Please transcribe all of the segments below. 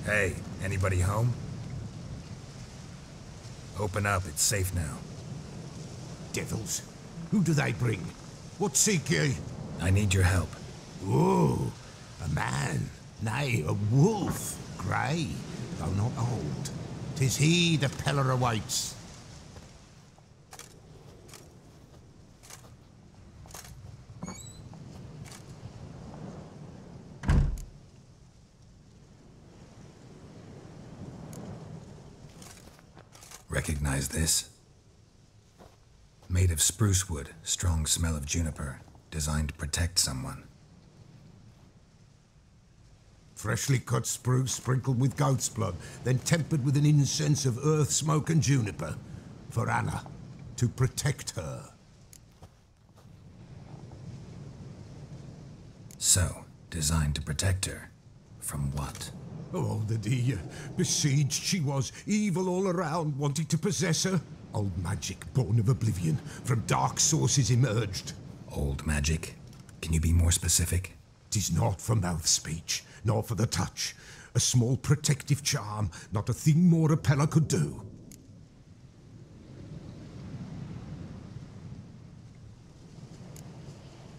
Hey, anybody home? Open up, it's safe now. Devils, who do they bring? What seek ye? I need your help. Oh, a man, nay, a wolf, grey, though not old. 'Tis he the Peller awaits. Recognize this? Made of spruce wood, strong smell of juniper, designed to protect someone. Freshly cut spruce sprinkled with goat's blood, then tempered with an incense of earth, smoke and juniper. For Anna, to protect her. So, designed to protect her. From what? Oh, the dear. Besieged she was, evil all around, wanting to possess her. Old magic, born of oblivion, from dark sources emerged. Old magic? Can you be more specific? 'Tis not for mouth speech, nor for the touch. A small protective charm, not a thing more a Peller could do.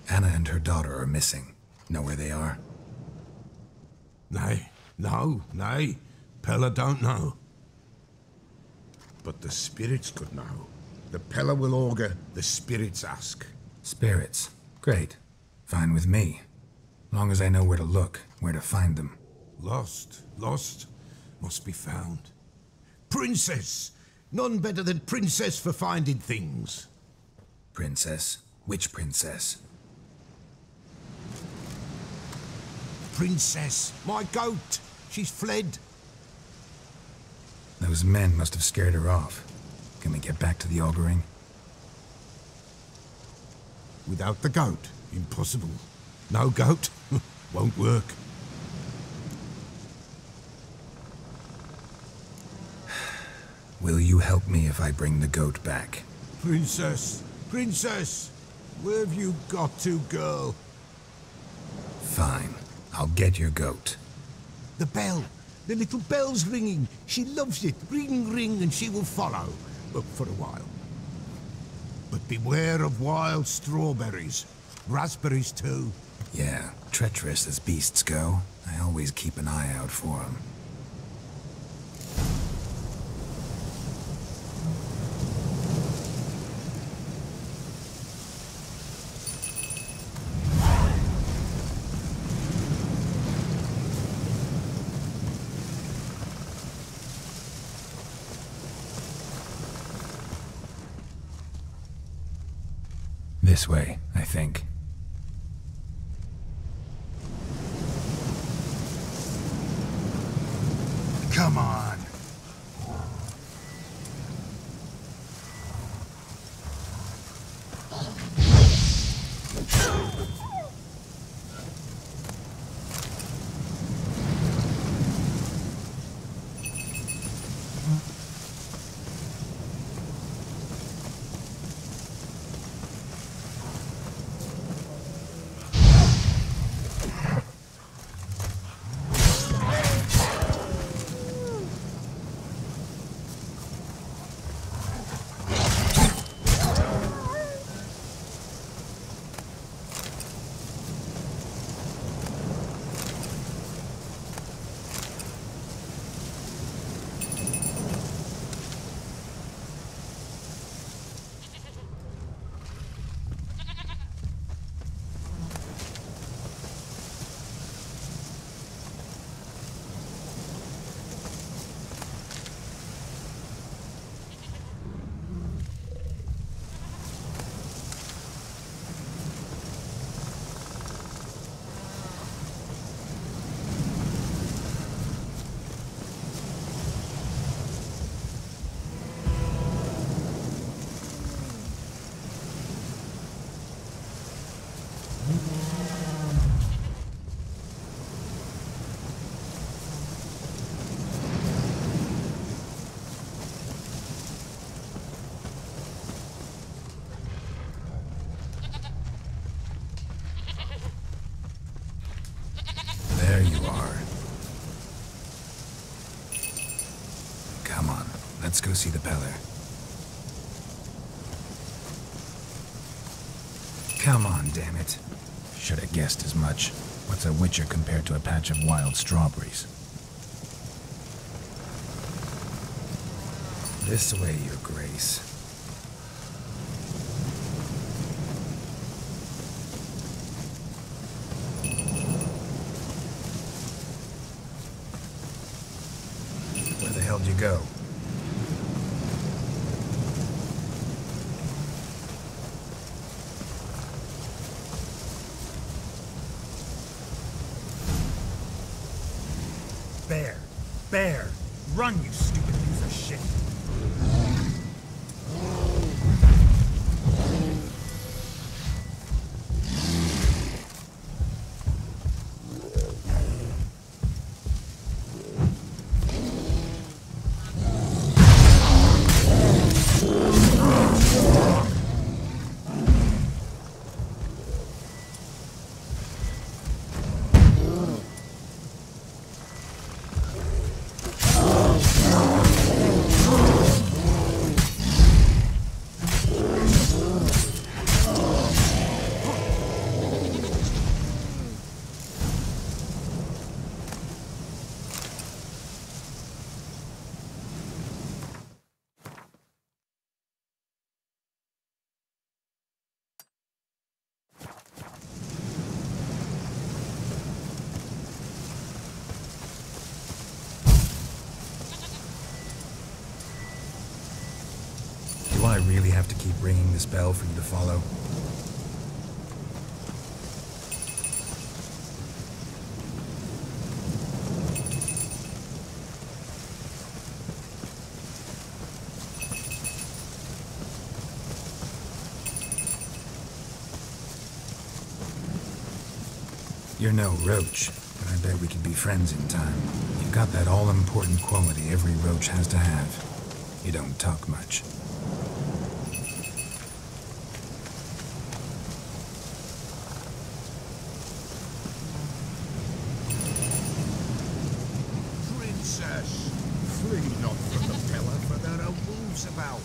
Anna and her daughter are missing. Know where they are? Nay, nay. Peller don't know. But the spirits could know. The Peller will augur, the spirits ask. Spirits. Great. Fine with me. Long as I know where to look, where to find them. Lost, must be found. Princess! None better than Princess for finding things. Princess? Which princess? Princess, my goat! She's fled. Those men must have scared her off. Can we get back to the auguring? Without the goat, impossible. No goat, won't work. Will you help me if I bring the goat back? Princess, where have you got to, girl? Fine, I'll get your goat. The bell, the little bell's ringing. She loves it. Ring, ring, and she will follow. But for a while. But beware of wild strawberries. Raspberries, too. Yeah, treacherous as beasts go. I always keep an eye out for them. This way, I think. Come on. Let's go see the Peller. Come on, damn it. Should have guessed as much. What's a witcher compared to a patch of wild strawberries? This way, Your Grace. Where the hell'd you go? Bear! Run, you stupid piece of shit! Do I really have to keep ringing this bell for you to follow? You're no roach, but I bet we could be friends in time. You've got that all-important quality every roach has to have. You don't talk much. Princess, flee not from the pillar, for there are wolves about.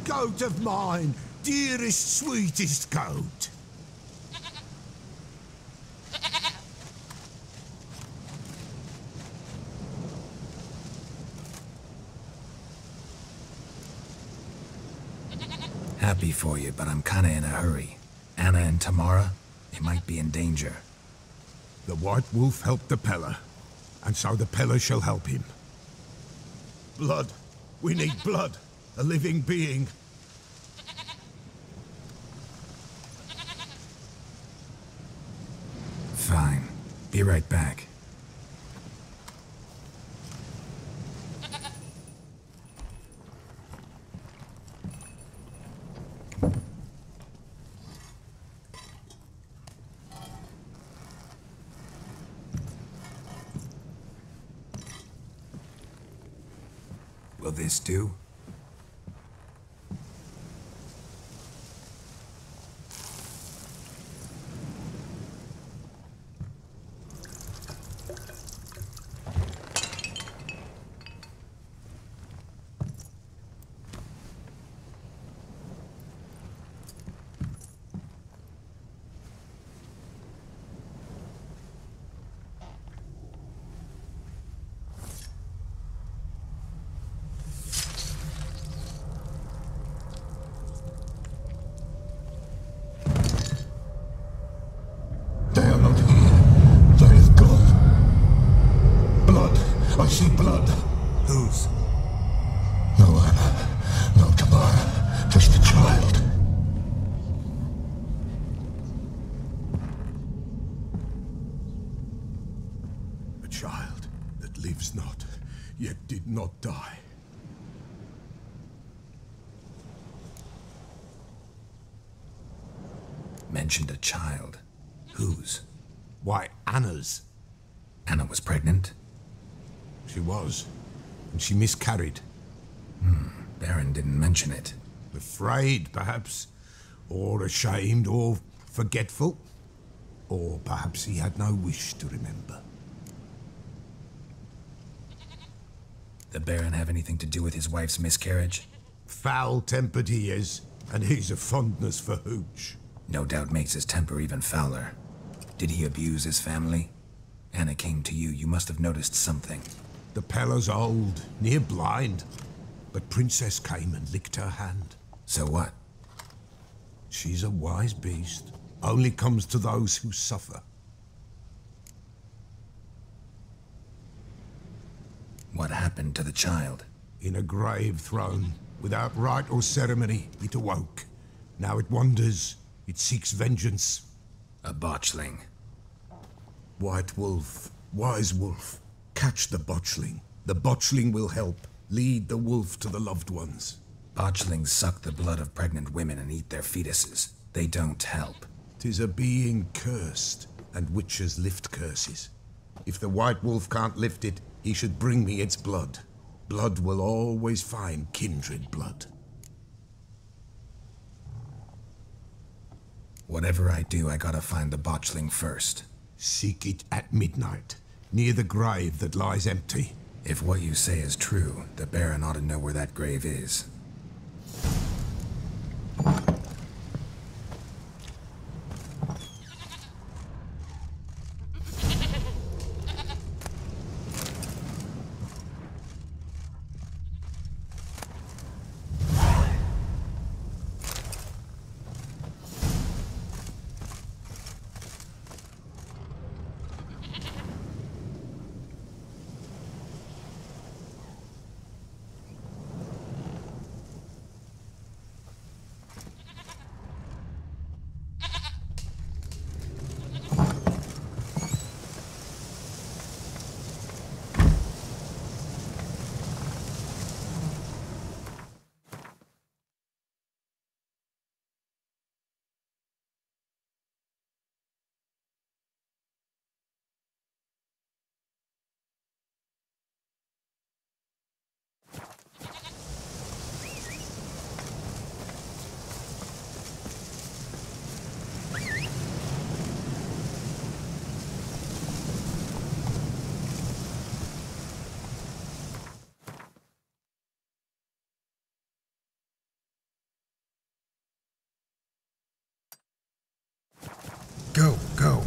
Goat of mine, dearest, sweetest goat. Happy for you, but I'm kinda in a hurry. Anna and Tamara, they might be in danger. The White Wolf helped the Peller, and so the Peller shall help him. Blood. We need blood. A living being. Fine. Be right back. Will this do? I see blood. Whose? No Anna, no Tamara, just a child. A child that lives not, yet did not die. Mentioned a child. Whose? Why, Anna's. Anna was pregnant? She was, and she miscarried. Baron didn't mention it. Afraid, perhaps, or ashamed, or forgetful. Or perhaps he had no wish to remember. The Baron have anything to do with his wife's miscarriage? Foul-tempered he is, and he's a fondness for hooch. No doubt makes his temper even fouler. Did he abuse his family? Anna came to you. You must have noticed something. The Pella's old, near blind, but Princess came and licked her hand. So what? She's a wise beast. Only comes to those who suffer. What happened to the child? In a grave thrown, without rite or ceremony, it awoke. Now it wanders, it seeks vengeance. A botchling. White wolf, wise wolf, catch the botchling. The botchling will help. Lead the wolf to the loved ones. Botchlings suck the blood of pregnant women and eat their fetuses. They don't help. 'Tis a being cursed, and witches lift curses. If the white wolf can't lift it, he should bring me its blood. Blood will always find kindred blood. Whatever I do, I gotta find the botchling first. Seek it at midnight, near the grave that lies empty. If what you say is true, the Baron ought to know where that grave is. Go, go.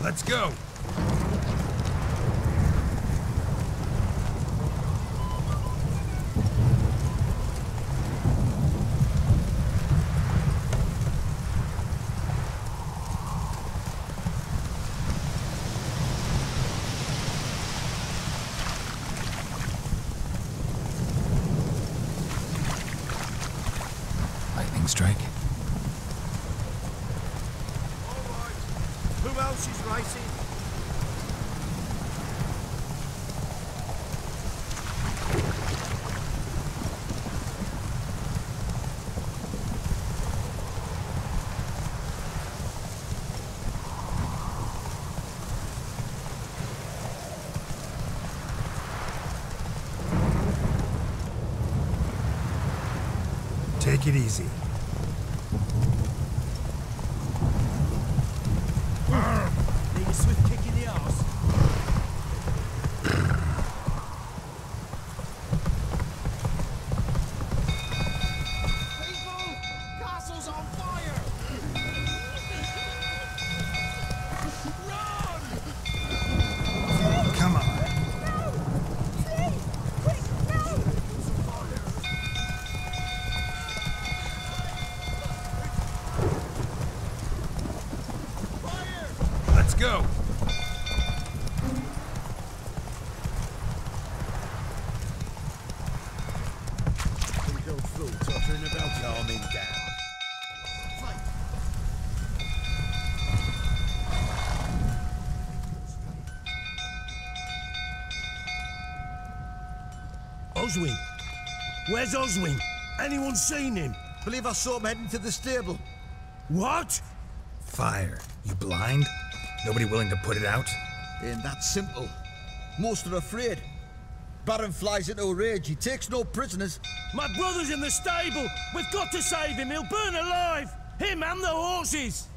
Let's go! Lightning strike. Who else is racing? Take it easy. Need a swift kick in the arse. People! Castle's on fire! Run! Come on. Let's go! We go through, tottering about calming down. Oswin! Where's Oswin? Anyone seen him? Believe I saw him heading to the stable. What? Fire. You blind? Nobody willing to put it out? Ain't that simple. Most are afraid. Baron flies into a rage. He takes no prisoners. My brother's in the stable! We've got to save him! He'll burn alive! Him and the horses!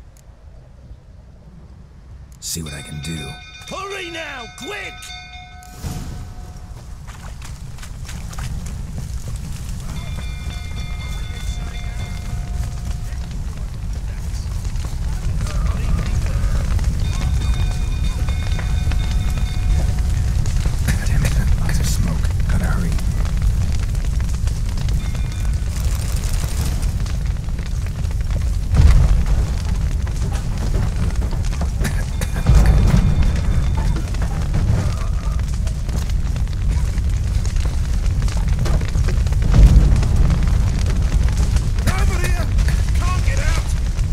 See what I can do. Hurry now! Quick! Damn it. Lots of smoke. Gotta hurry. Over here! Can't get out!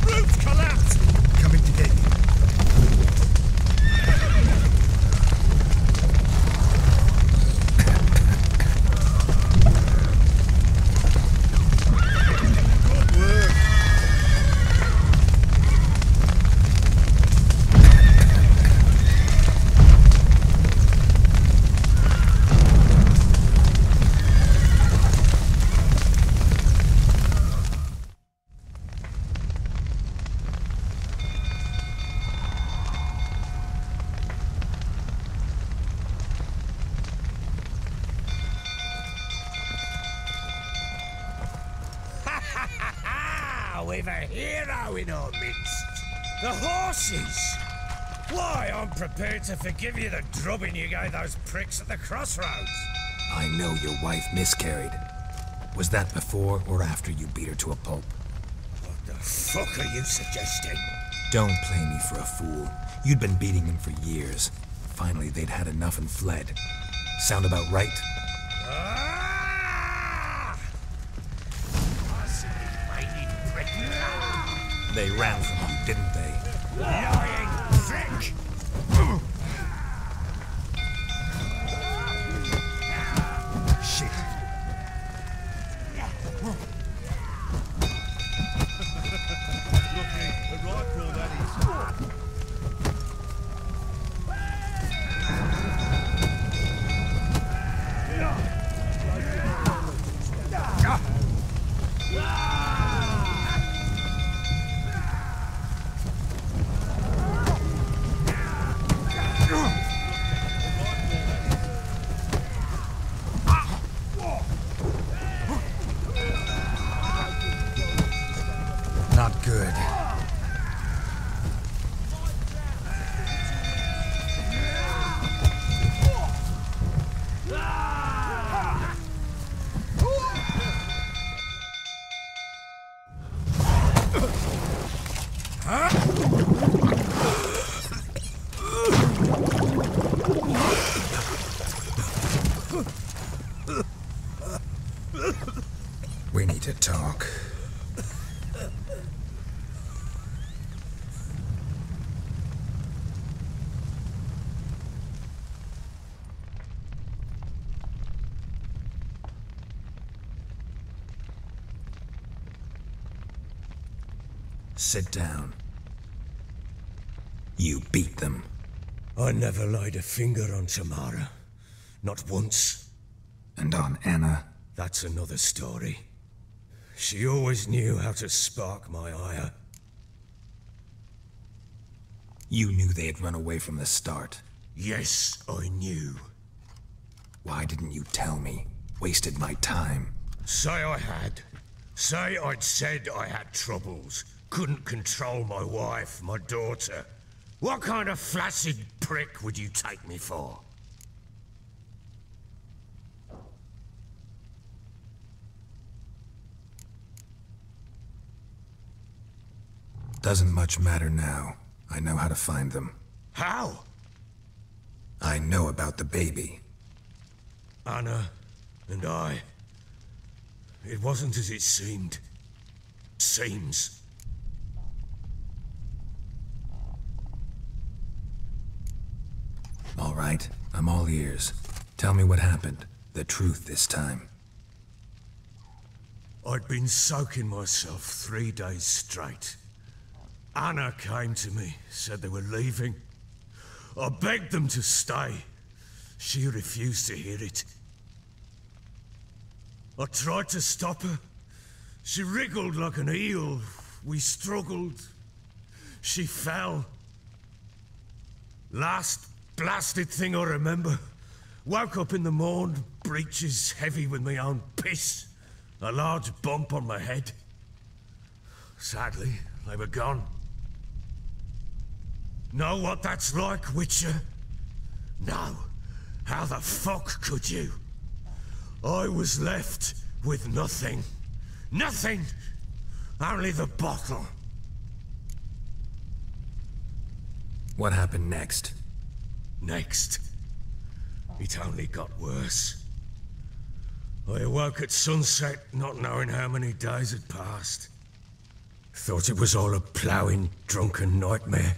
Roof's collapsed! Coming to get you. Good work! We've a hero in our midst. The horses! Why, I'm prepared to forgive you the drubbing you gave those pricks at the crossroads. I know your wife miscarried. Was that before or after you beat her to a pulp? What the fuck are you suggesting? Don't play me for a fool. You'd been beating him for years. Finally, they'd had enough and fled. Sound about right? Ah! I see you, mighty prick. They ran from you, didn't they? Lying prick! Shit. The right call, that is. Sit down. You beat them. I never laid a finger on Tamara. Not once. And on Anna? That's another story. She always knew how to spark my ire. You knew they had run away from the start. Yes, I knew. Why didn't you tell me? Wasted my time. Say I had. Say I'd said I had troubles. Couldn't control my wife, my daughter. What kind of flaccid prick would you take me for? Doesn't much matter now. I know how to find them. How? I know about the baby. Anna and I. It wasn't as it seemed. Seems. All right, I'm all ears. Tell me what happened. The truth this time. I'd been soaking myself 3 days straight. Anna came to me, said they were leaving. I begged them to stay. She refused to hear it. I tried to stop her. She wriggled like an eel. We struggled. She fell. Last blasted thing I remember. Woke up in the morn, breeches heavy with my own piss. A large bump on my head. Sadly, they were gone. Know what that's like, Witcher? No. How the fuck could you? I was left with nothing. Nothing! Only the bottle. What happened next? Next. It only got worse. I awoke at sunset, not knowing how many days had passed. Thought it was all a ploughing, drunken nightmare.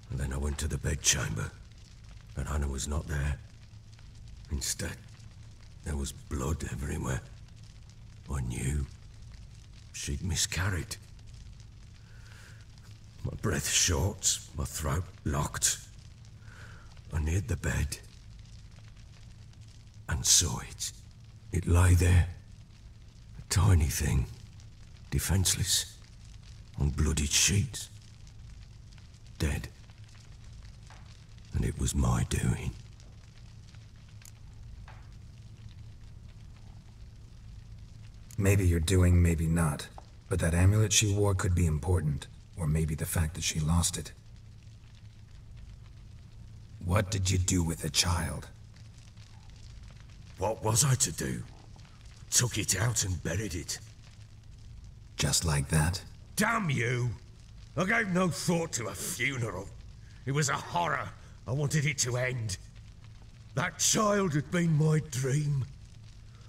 And then I went to the bedchamber, but Anna was not there. Instead, there was blood everywhere. I knew she'd miscarried. My breath short, my throat locked. I neared the bed and saw it. It lay there, a tiny thing, defenseless, on bloodied sheets, dead. And it was my doing. Maybe you're doing, maybe not. But that amulet she wore could be important. Or maybe the fact that she lost it. What did you do with the child? What was I to do? Took it out and buried it. Just like that? Damn you! I gave no thought to a funeral. It was a horror. I wanted it to end. That child had been my dream.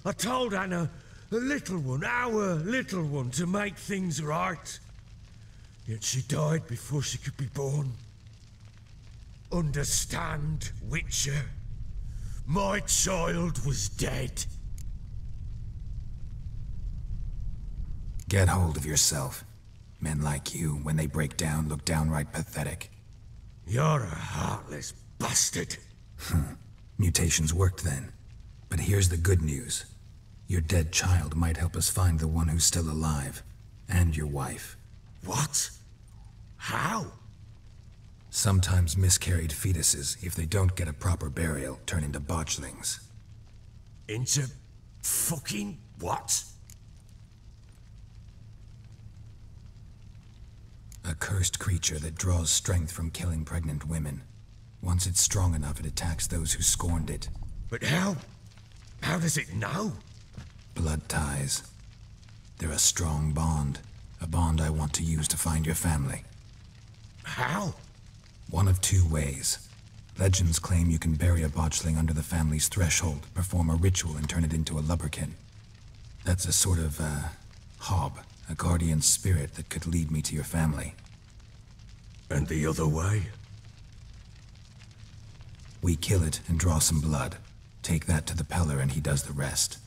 I told Anna, the little one, our little one, to make things right. Yet she died before she could be born. Understand, Witcher? My child was dead. Get hold of yourself. Men like you, when they break down, look downright pathetic. You're a heartless bastard. Mutations worked then. But here's the good news. Your dead child might help us find the one who's still alive. And your wife. What? How? Sometimes miscarried fetuses, if they don't get a proper burial, turn into botchlings. Into fucking what? A cursed creature that draws strength from killing pregnant women. Once it's strong enough, it attacks those who scorned it. But how? How does it know? Blood ties. They're a strong bond. A bond I want to use to find your family. How? One of two ways. Legends claim you can bury a botchling under the family's threshold, perform a ritual, and turn it into a lubberkin. That's a sort of, hob. A guardian spirit that could lead me to your family. And the other way? We kill it and draw some blood. Take that to the Peller and he does the rest.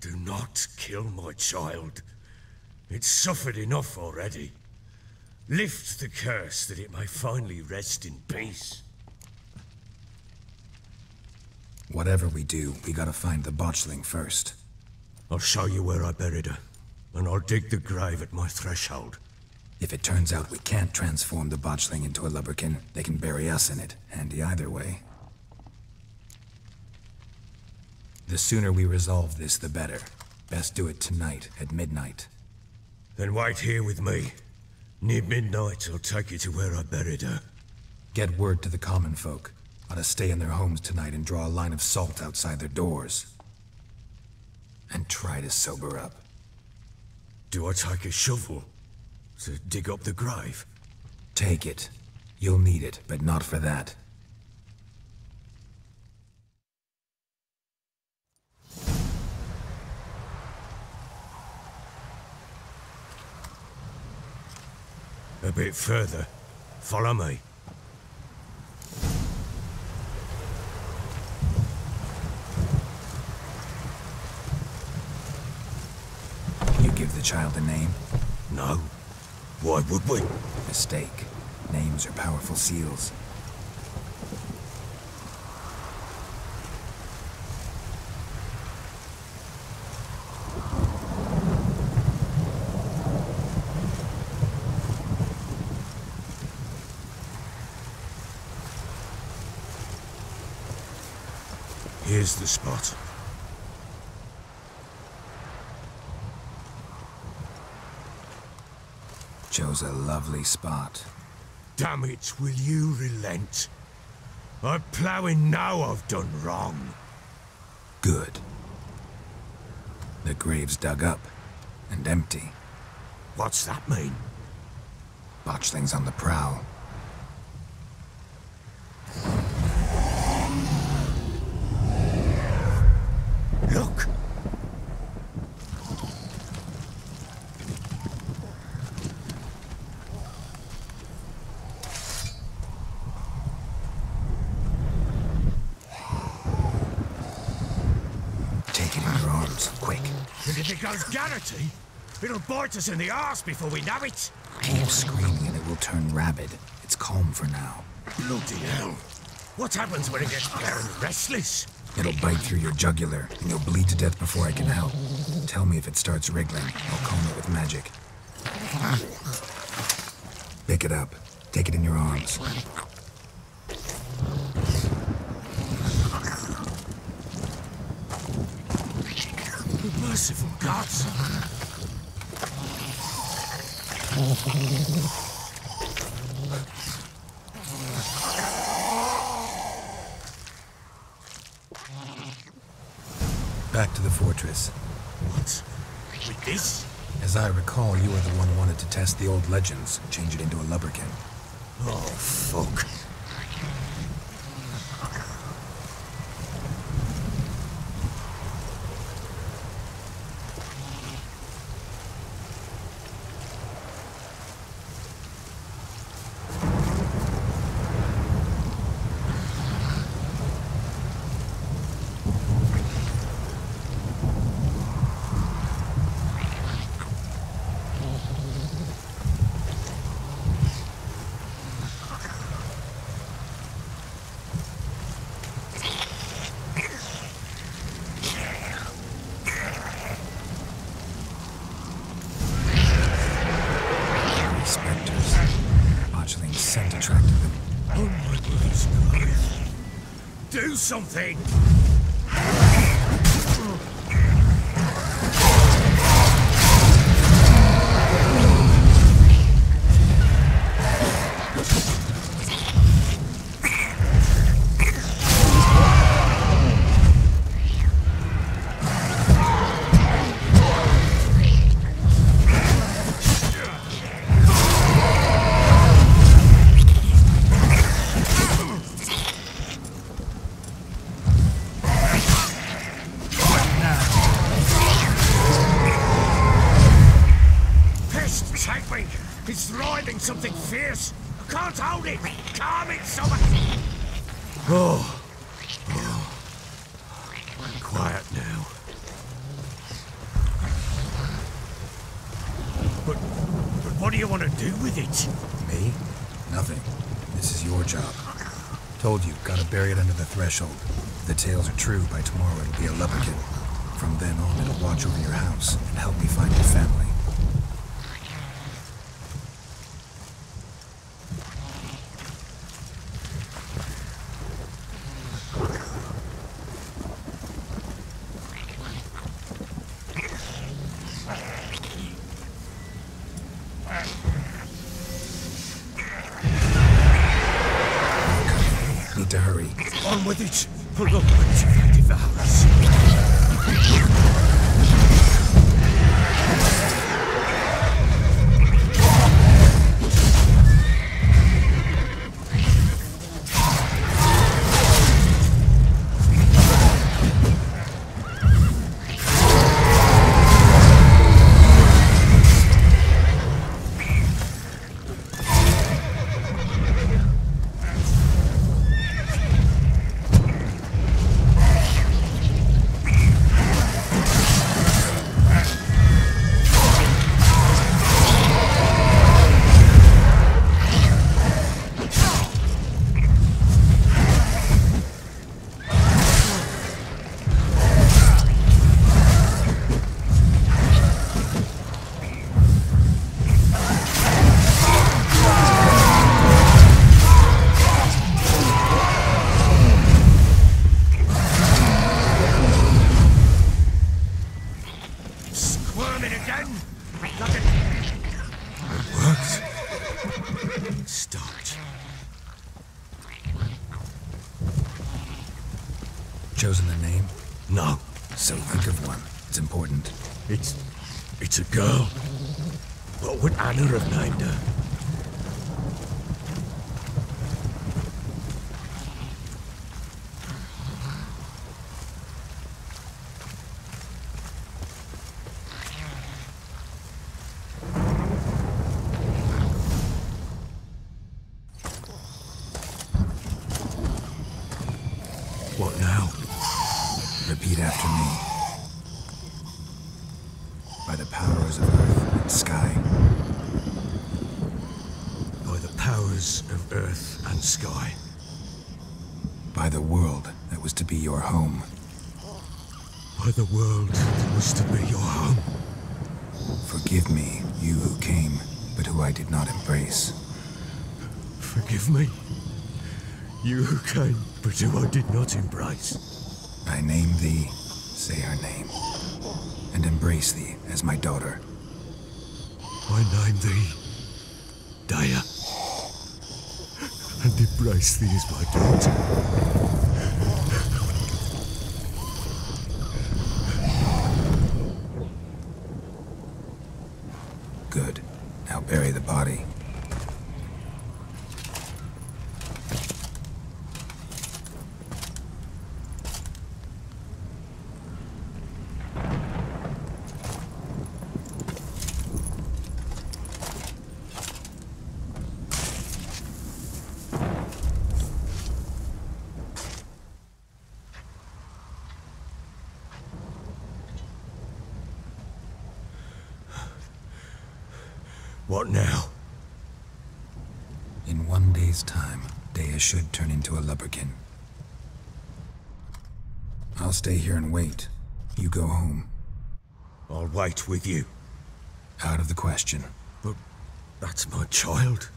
Do not kill my child. It's suffered enough already. Lift the curse that it may finally rest in peace. Whatever we do, we gotta find the botchling first. I'll show you where I buried her, and I'll dig the grave at my threshold. If it turns out we can't transform the botchling into a lubberkin, they can bury us in it. Handy either way. The sooner we resolve this, the better. Best do it tonight, at midnight. Then wait here with me. Near midnight, I'll take you to where I buried her. Get word to the common folk. Ought to stay in their homes tonight and draw a line of salt outside their doors. And try to sober up. Do I take a shovel to dig up the grave? Take it. You'll need it, but not for that. A bit further. Follow me. You give the child a name? No. Why would we? Mistake. Names are powerful seals. Here's the spot. Chose a lovely spot. Damn it, will you relent? I'm ploughing now I've done wrong. Good. The grave's dug up and empty. What's that mean? Botchling's on the prowl. Look! Take it in your arms, quick. And if it goes Garrity, it'll bite us in the arse before we know it. Keep screaming and it will turn rabid. It's calm for now. Bloody hell. What happens when it gets bare and restless? It'll bite through your jugular, and you'll bleed to death before I can help. Tell me if it starts wriggling. I'll calm it with magic. Pick it up. Take it in your arms. Merciful gods! Back to the fortress. What? With this? As I recall, you were the one who wanted to test the old legends, change it into a lubberkin. Oh, fuck. Do something! It's writhing something fierce. I can't hold it. Calm it, someone. Oh. Quiet now. you want to do with it? Me? Nothing. This is your job. Told you, gotta bury it under the threshold. If the tales are true, by tomorrow it'll be a lubberkin. From then on, it'll watch over your house and help me find your family. Need to hurry. On with it! For the witch devours. Chosen a name? No. So think of one. It's important. It's a girl. What would Anna have named her? What now? Repeat after me. By the powers of earth and sky. By the powers of earth and sky. By the world that was to be your home. By the world that was to be your home. Forgive me, you who came, but who I did not embrace. Forgive me. You who came, but who I did not embrace. I name thee, say her name, and embrace thee as my daughter. I name thee, Dea, and embrace thee as my daughter. Good. Now bury the body. What now? In 1 day's time, Dea should turn into a lubberkin. I'll stay here and wait. You go home. I'll wait with you. Out of the question. But that's my child.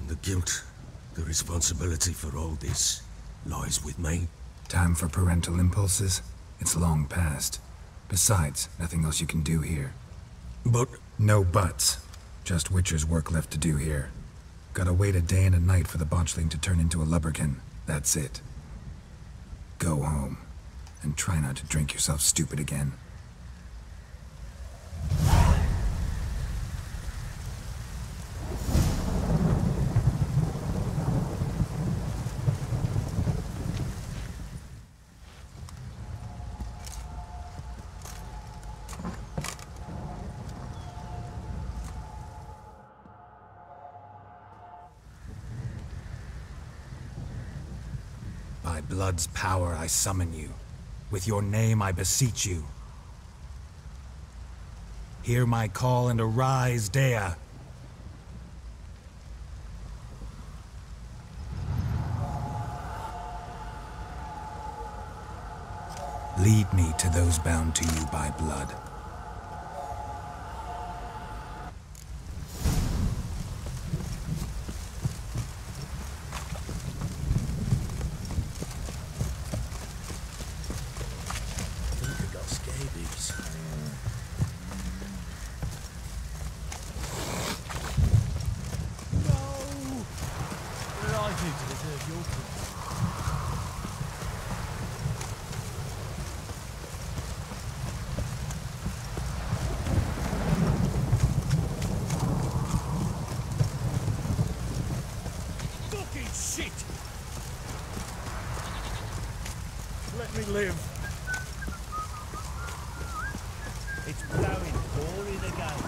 And the guilt, the responsibility for all this, lies with me. Time for parental impulses? It's long past. Besides, nothing else you can do here. But... No buts. Just Witcher's work left to do here. Gotta wait a day and a night for the botchling to turn into a lubberkin. That's it. Go home. And try not to drink yourself stupid again. By blood's power I summon you. With your name I beseech you. Hear my call and arise, Dea. Lead me to those bound to you by blood. Let me live. It's blowing, pouring again.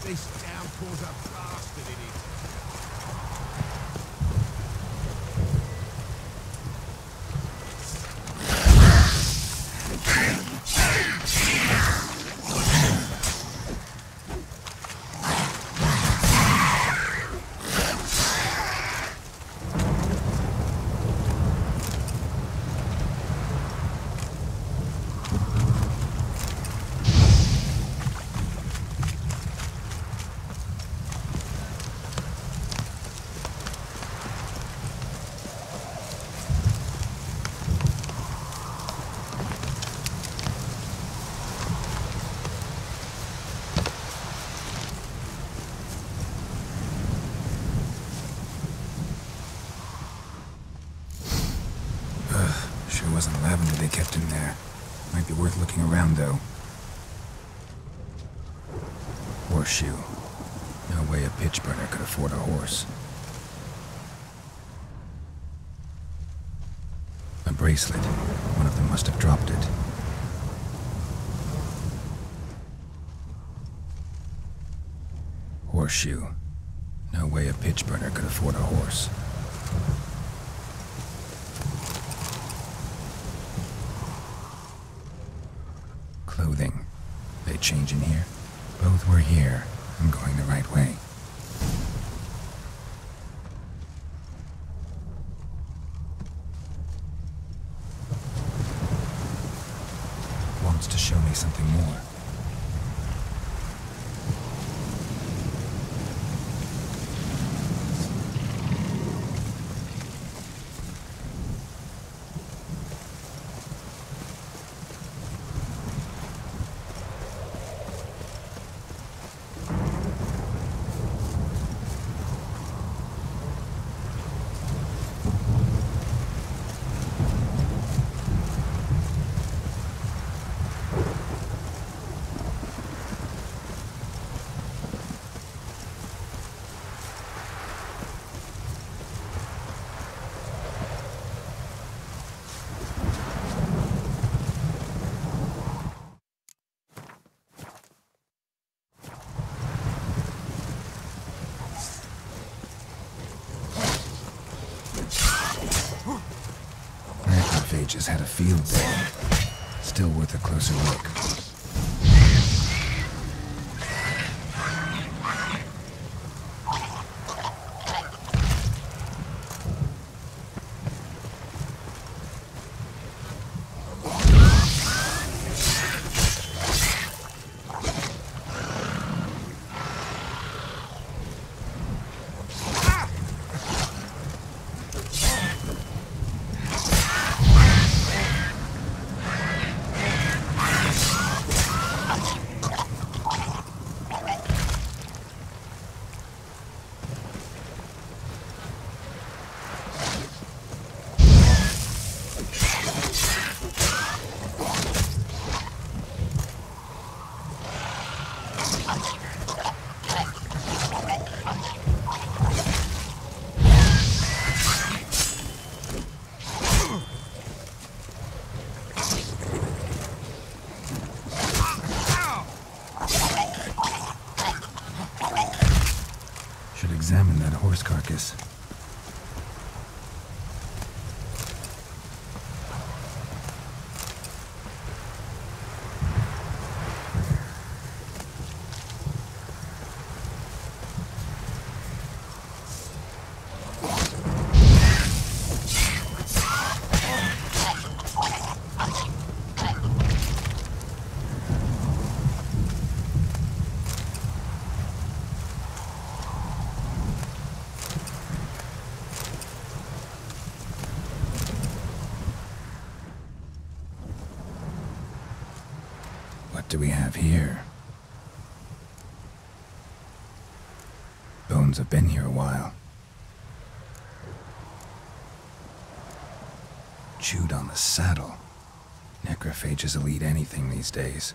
This downpour's a bastard in it. Wasn't lavender they kept in there. Might be worth looking around, though. Horseshoe. No way a pitch burner could afford a horse. A bracelet. One of them must have dropped it. Horseshoe. No way a pitch burner could afford a horse. Clothing. They change in here? Both were here. I'm going the right way. Wants to show me something more. Just had a field day. Still worth a closer look. Examine that horse carcass. What do we have here? Bones have been here a while. Chewed on the saddle. Necrophages will eat anything these days.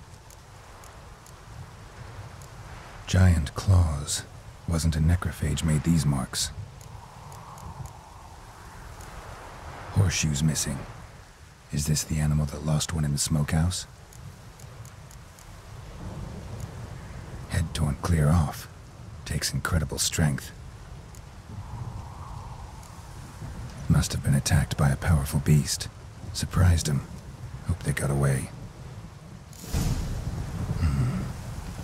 Giant claws. Wasn't a necrophage made these marks. Horseshoes missing. Is this the animal that lost one in the smokehouse? Head torn clear off. Takes incredible strength. Must have been attacked by a powerful beast. Surprised him. Hope they got away.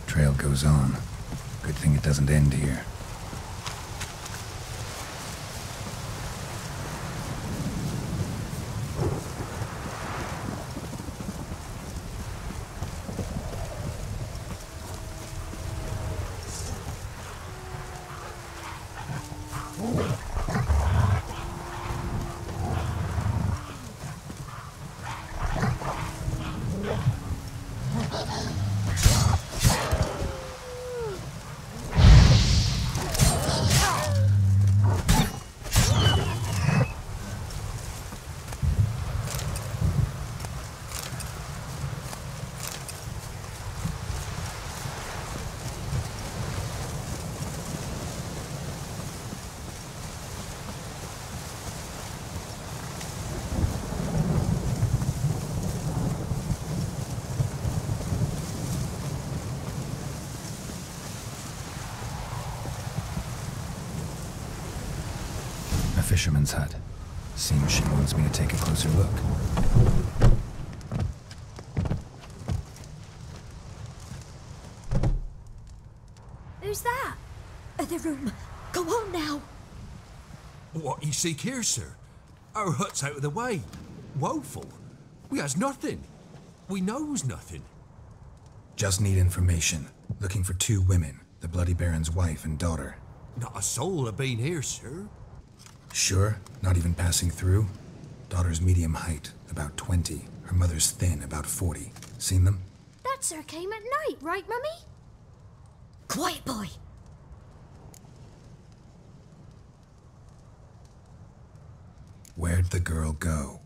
Trail goes on. Good thing it doesn't end here. Fisherman's hut. Seems she wants me to take a closer look. Who's that? Other room. Go on now. What you seek here, sir? Our hut's out of the way. Woeful. We has nothing. We knows nothing. Just need information. Looking for 2 women, the Bloody Baron's wife and daughter. Not a soul have been here, sir. Sure? Not even passing through? Daughter's medium height, about 20. Her mother's thin, about 40. Seen them? That sir came at night, right, Mummy? Quiet, boy. Where'd the girl go?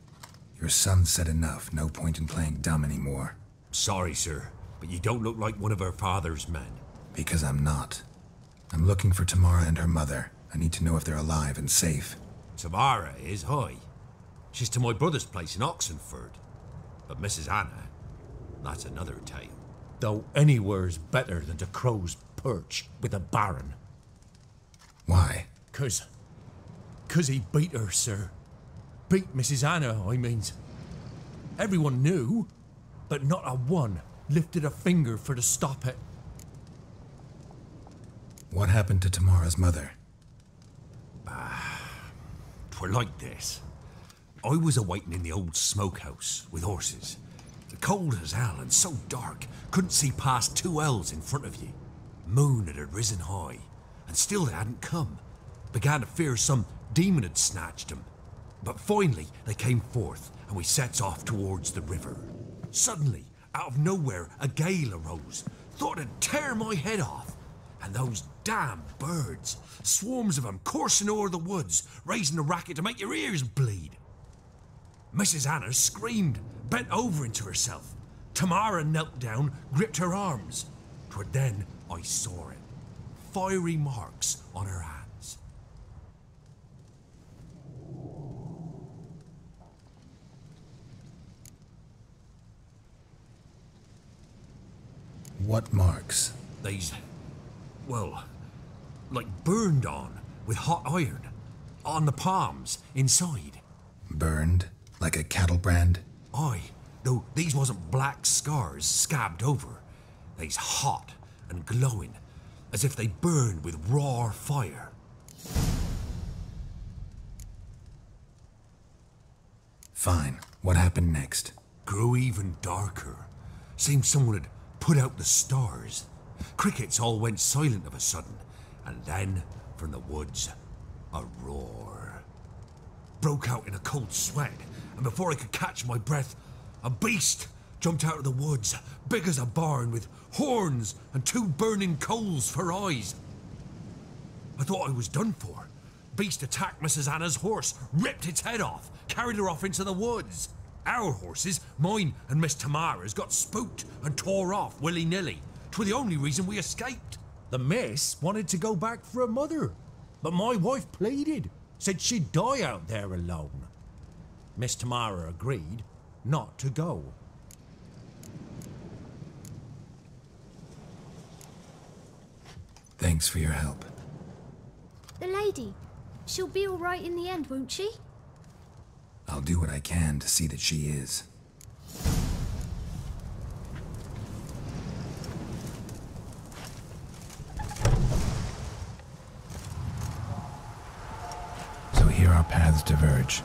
Your son said enough, no point in playing dumb anymore. Sorry, sir, but you don't look like one of her father's men. Because I'm not. I'm looking for Tamara and her mother. I need to know if they're alive and safe. Tamara is, hi. She's to my brother's place in Oxenfurt. But Mrs. Anna, that's another tale. Though anywhere's better than to crow's perch with a baron. Why? 'Cause he beat her, sir. Beat Mrs. Anna, I means. Everyone knew, but not a one lifted a finger for to stop it. What happened to Tamara's mother? 'Twere like this. I was awaiting in the old smokehouse with horses. Cold as hell and so dark, couldn't see past 2 elves in front of you. Moon had risen high, and still they hadn't come. Began to fear some demon had snatched them. But finally they came forth, and we sets off towards the river. Suddenly, out of nowhere, a gale arose. Thought it'd tear my head off. And those damn birds, swarms of them coursing o'er the woods, raising a racket to make your ears bleed. Mrs. Anna screamed, bent over into herself. Tamara knelt down, gripped her arms. 'Twere then I saw it. Fiery marks on her hands. What marks? These, well, like burned on with hot iron. On the palms, inside. Burned? Like a cattle brand? Aye, though these wasn't black scars scabbed over. They's hot and glowing, as if they burned with raw fire. Fine. What happened next? Grew even darker. Seemed someone had put out the stars. Crickets all went silent of a sudden, and then, from the woods, a roar. Broke out in a cold sweat, and before I could catch my breath, a beast, Jumped out of the woods, big as a barn, with horns and 2 burning coals for eyes. I thought I was done for. Beast attacked Mrs. Anna's horse, ripped its head off, carried her off into the woods. Our horses, mine and Miss Tamara's, got spooked and tore off willy-nilly. 'Twas the only reason we escaped. The miss wanted to go back for her mother, but my wife pleaded, said she'd die out there alone. Miss Tamara agreed not to go. Thanks for your help. The lady. She'll be all right in the end, won't she? I'll do what I can to see that she is. So here our paths diverge.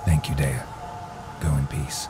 Thank you, Dea. Go in peace.